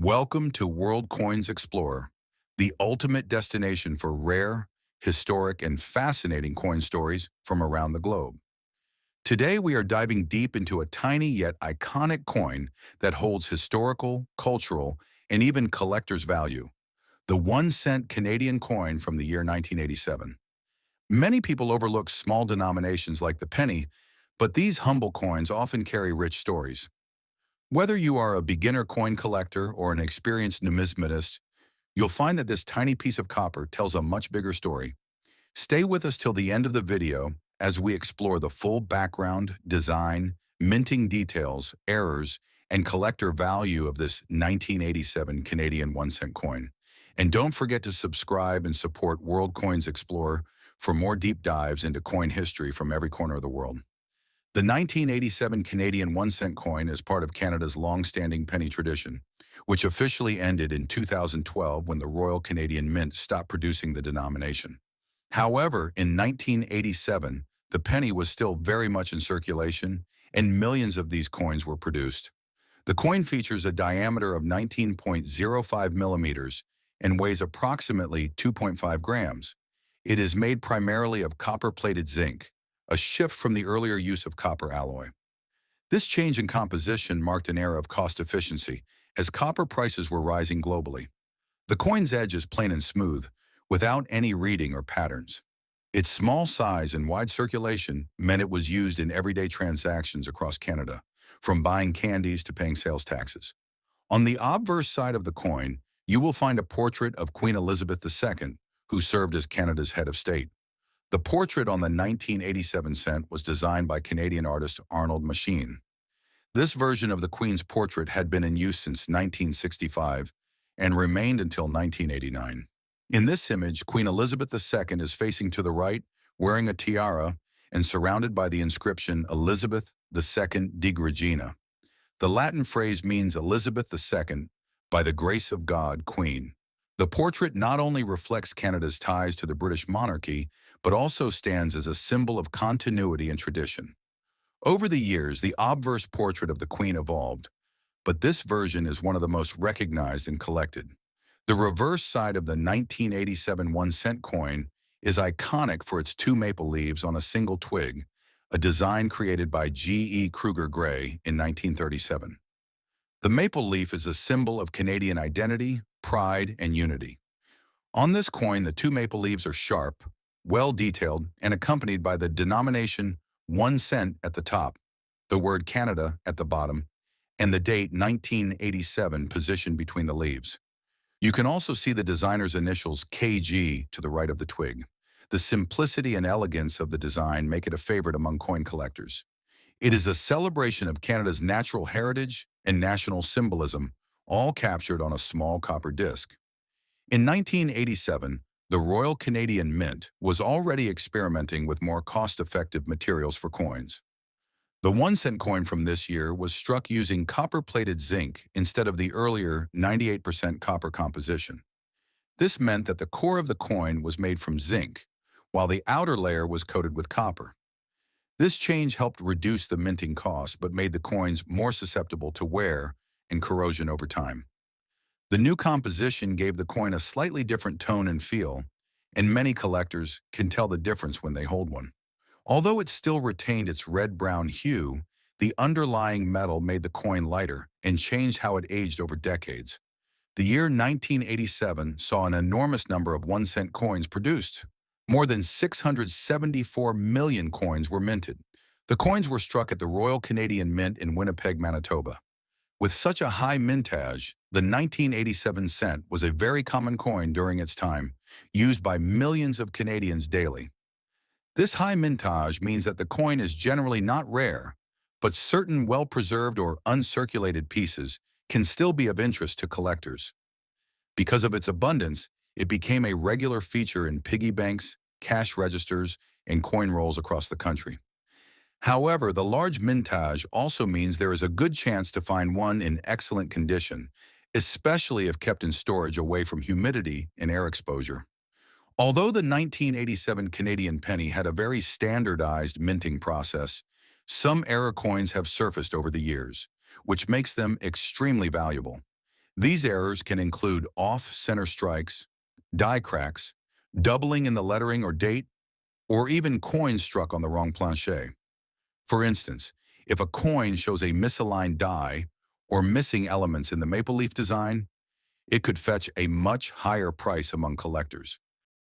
Welcome to World Coins Explorer, the ultimate destination for rare, historic, and fascinating coin stories from around the globe. Today, we are diving deep into a tiny yet iconic coin that holds historical, cultural, and even collector's value, the 1 cent Canadian coin from the year 1987. Many people overlook small denominations like the penny, but these humble coins often carry rich stories. Whether you are a beginner coin collector or an experienced numismatist, you'll find that this tiny piece of copper tells a much bigger story. Stay with us till the end of the video as we explore the full background, design, minting details, errors, and collector value of this 1987 Canadian 1 cent coin. And don't forget to subscribe and support World Coins Explorer for more deep dives into coin history from every corner of the world. The 1987 Canadian 1 cent coin is part of Canada's long-standing penny tradition, which officially ended in 2012 when the Royal Canadian Mint stopped producing the denomination. However, in 1987, the penny was still very much in circulation, and millions of these coins were produced. The coin features a diameter of 19.05 millimeters and weighs approximately 2.5 grams. It is made primarily of copper-plated zinc, a shift from the earlier use of copper alloy. This change in composition marked an era of cost efficiency, as copper prices were rising globally. The coin's edge is plain and smooth, without any reading or patterns. Its small size and wide circulation meant it was used in everyday transactions across Canada, from buying candies to paying sales taxes. On the obverse side of the coin, you will find a portrait of Queen Elizabeth II, who served as Canada's head of state. The portrait on the 1987 cent was designed by Canadian artist Arnold Machine. This version of the Queen's portrait had been in use since 1965 and remained until 1989. In this image, Queen Elizabeth II is facing to the right, wearing a tiara, and surrounded by the inscription Elizabeth II de Regina. The Latin phrase means Elizabeth II, by the grace of God, Queen. The portrait not only reflects Canada's ties to the British monarchy, but also stands as a symbol of continuity and tradition. Over the years, the obverse portrait of the Queen evolved, but this version is one of the most recognized and collected. The reverse side of the 1987 1 cent coin is iconic for its two maple leaves on a single twig, a design created by G.E. Kruger Gray in 1937. The maple leaf is a symbol of Canadian identity, pride, and unity. On this coin, the two maple leaves are sharp, well-detailed, and accompanied by the denomination 1 cent at the top, the word Canada at the bottom, and the date 1987 positioned between the leaves. You can also see the designer's initials KG to the right of the twig. The simplicity and elegance of the design make it a favorite among coin collectors. It is a celebration of Canada's natural heritage and national symbolism, all captured on a small copper disc. In 1987, the Royal Canadian Mint was already experimenting with more cost-effective materials for coins. The 1 cent coin from this year was struck using copper-plated zinc instead of the earlier 98% copper composition. This meant that the core of the coin was made from zinc, while the outer layer was coated with copper. This change helped reduce the minting cost but made the coins more susceptible to wear and corrosion over time. The new composition gave the coin a slightly different tone and feel, and many collectors can tell the difference when they hold one. Although it still retained its red-brown hue, the underlying metal made the coin lighter and changed how it aged over decades. The year 1987 saw an enormous number of 1 cent coins produced. More than 674 million coins were minted. The coins were struck at the Royal Canadian Mint in Winnipeg, Manitoba. With such a high mintage, the 1987 cent was a very common coin during its time, used by millions of Canadians daily. This high mintage means that the coin is generally not rare, but certain well-preserved or uncirculated pieces can still be of interest to collectors. Because of its abundance, it became a regular feature in piggy banks, cash registers, and coin rolls across the country. However, the large mintage also means there is a good chance to find one in excellent condition, especially if kept in storage away from humidity and air exposure. Although the 1987 Canadian penny had a very standardized minting process, some error coins have surfaced over the years, which makes them extremely valuable. These errors can include off-center strikes, die cracks, doubling in the lettering or date, or even coins struck on the wrong planche. For instance, if a coin shows a misaligned die or missing elements in the maple leaf design, it could fetch a much higher price among collectors.